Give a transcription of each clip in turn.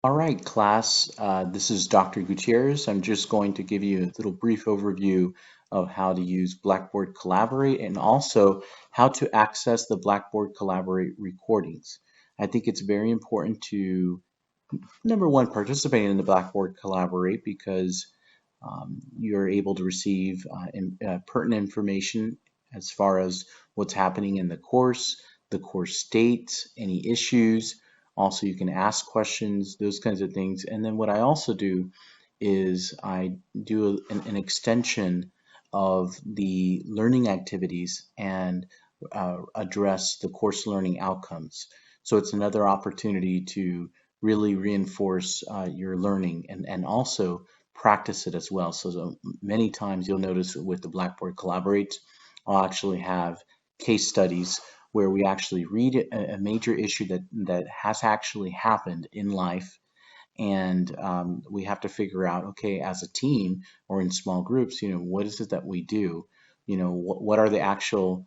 All right, class, this is Dr. Gutierrez. I'm just going to give you a little brief overview of how to use Blackboard Collaborate and also how to access the Blackboard Collaborate recordings. I think it's very important to, number one, participate in the Blackboard Collaborate because you're able to receive pertinent information as far as what's happening in the course dates, any issues. Also, you can ask questions, those kinds of things. And then what I also do is I do an extension of the learning activities and address the course learning outcomes. So it's another opportunity to really reinforce your learning and also practice it as well. So many times you'll notice with the Blackboard Collaborate, I'll actually have case studies where we actually read a major issue that has actually happened in life, and we have to figure out, okay, as a team or in small groups, what is it that we do? What are the actual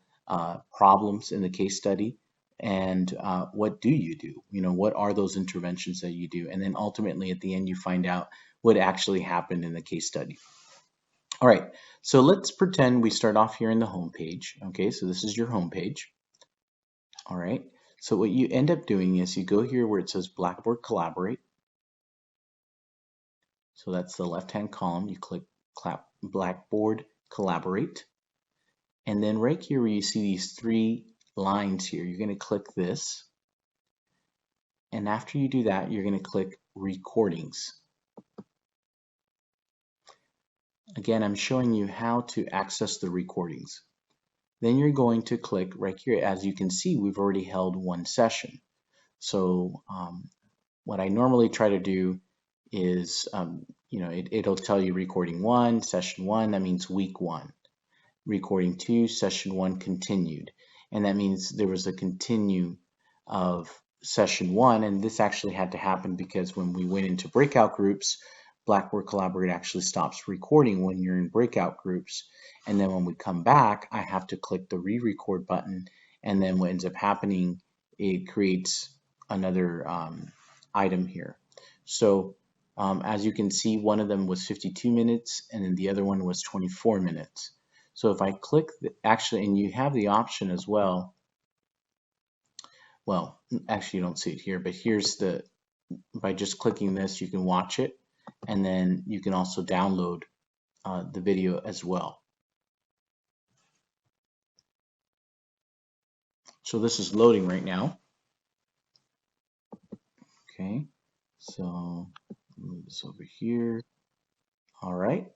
problems in the case study? And what do you do? What are those interventions that you do? And then ultimately at the end, you find out what actually happened in the case study. All right, so let's pretend we start off here in the home page. Okay, so this is your home page. All right, so what you end up doing is you go here where it says Blackboard Collaborate. So that's the left-hand column. You click Blackboard Collaborate. And then right here where you see these three lines here, you're going to click this. And after you do that, you're going to click Recordings. Again, I'm showing you how to access the recordings. Then you're going to click right here. As you can see, we've already held one session. So what I normally try to do is, it'll tell you recording 1, session 1, that means week 1. Recording 2, session 1 continued. And that means there was a continue of session 1, and this actually had to happen because when we went into breakout groups, Blackboard Collaborate actually stops recording when you're in breakout groups. And then when we come back, I have to click the re-record button, and then what ends up happening, it creates another item here. So as you can see, one of them was 52 minutes, and then the other one was 24 minutes. So if I click, actually, and you have the option as well, well, actually you don't see it here, but here's by just clicking this, you can watch it, and then you can also download the video as well. So this is loading right now. Okay, so move this over here. All right,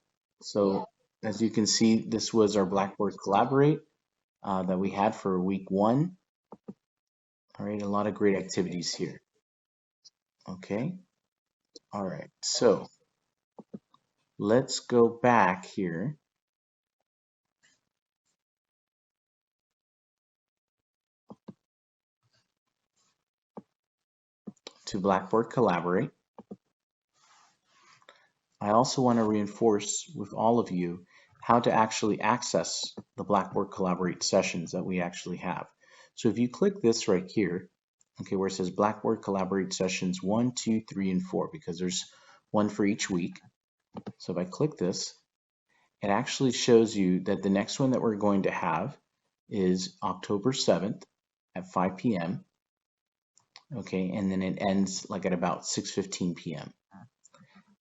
so as you can see, this was our Blackboard Collaborate that we had for week 1. All right, a lot of great activities here. Okay, all right, so let's go back here to Blackboard Collaborate. I also want to reinforce with all of you how to actually access the Blackboard Collaborate sessions that we actually have. So if you click this right here, okay, where it says Blackboard Collaborate sessions 1, 2, 3, and 4, because there's one for each week. So if I click this, it actually shows you that the next one that we're going to have is October 7th at 5 p.m. Okay, and then it ends like at about 6:15 p.m.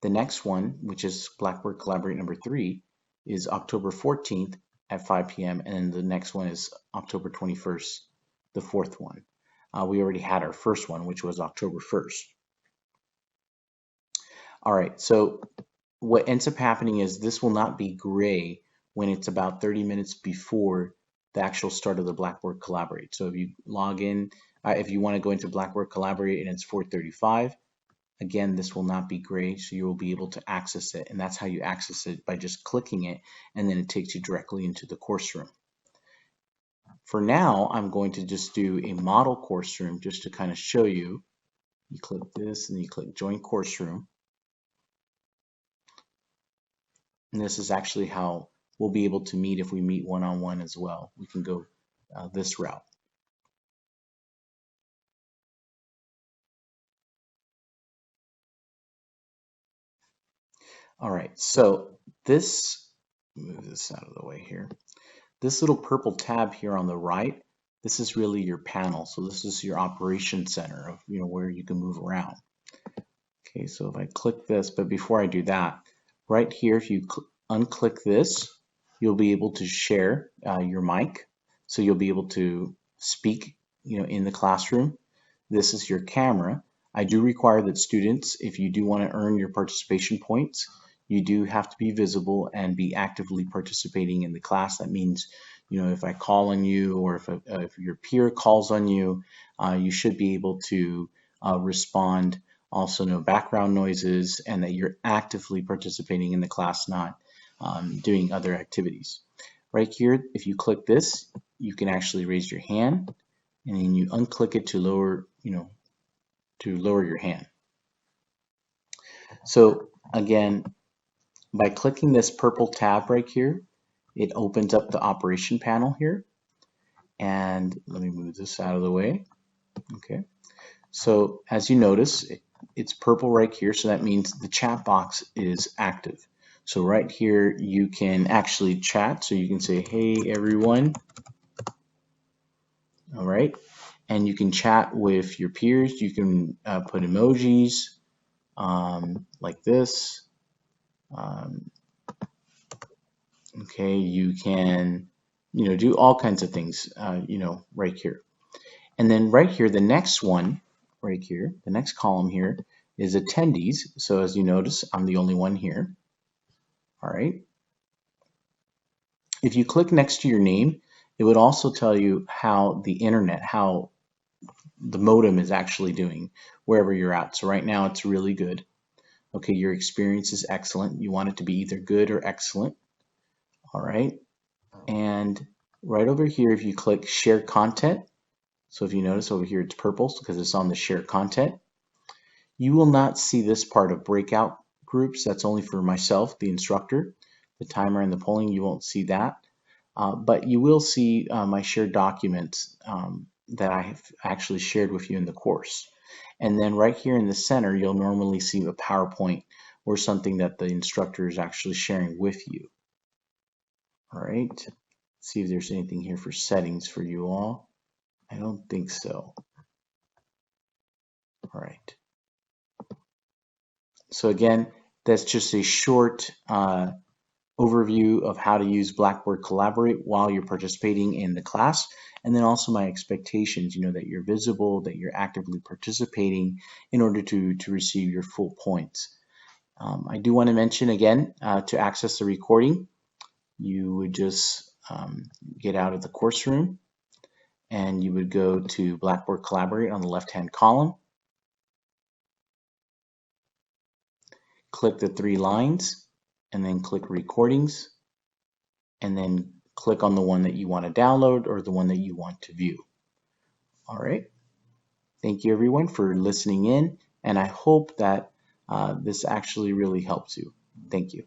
The next one, which is Blackboard Collaborate number 3, is October 14th at 5 p.m. and then the next one is October 21st, the fourth one. We already had our first one, which was October 1st. All right, so what ends up happening is this will not be gray when it's about 30 minutes before the actual start of the Blackboard Collaborate. So if you log in, if you want to go into Blackboard Collaborate and it's 4:35, again, this will not be gray, so you will be able to access it, and that's how you access it, by just clicking it, and then it takes you directly into the course room. For now, I'm going to just do a model course room just to kind of show you. You click this and you click Join Course Room. And this is actually how we'll be able to meet if we meet one-on-one as well. We can go this route. All right, so move this out of the way here. This little purple tab here on the right, this is really your panel. So this is your operation center of, where you can move around. Okay, so if I click this, but before I do that, right here, if you unclick this, you'll be able to share your mic. So you'll be able to speak, in the classroom. This is your camera. I do require that students, if you do want to earn your participation points, you do have to be visible and be actively participating in the class. That means, if I call on you or if your peer calls on you, you should be able to respond. Also, no background noises, and that you're actively participating in the class, not doing other activities. Right here, if you click this, you can actually raise your hand, and then you unclick it to lower, your hand. So again, by clicking this purple tab right here, it opens up the operation panel here. And let me move this out of the way. Okay. So as you notice, it's purple right here, so that means the chat box is active. So right here, you can actually chat. So you can say, hey, everyone. All right. And you can chat with your peers. You can put emojis like this. Okay, you can, do all kinds of things, right here. And then right here, the next one, right here, the next column here is attendees. So as you notice, I'm the only one here. All right. If you click next to your name, it would also tell you how the internet, how the modem is actually doing wherever you're at. So right now it's really good. Okay, your experience is excellent. You want it to be either good or excellent. All right. And right over here, if you click share content, so if you notice over here, it's purple because it's on the share content. You will not see this part of breakout groups. That's only for myself, the instructor. The timer and the polling, you won't see that. But you will see my shared documents that I have actually shared with you in the course. And then right here in the center, you'll normally see a PowerPoint or something that the instructor is actually sharing with you. All right, let's see if there's anything here for settings for you all. I don't think so. All right. So again, that's just a short overview of how to use Blackboard Collaborate while you're participating in the class. And then also my expectations, that you're visible, that you're actively participating in order to receive your full points. I do want to mention again, to access the recording, you would just get out of the course room and you would go to Blackboard Collaborate on the left-hand column. Click the 3 lines and then click recordings and then click on the one that you want to download or the one that you want to view. All right. Thank you everyone for listening in, and I hope that this actually really helps you. Thank you.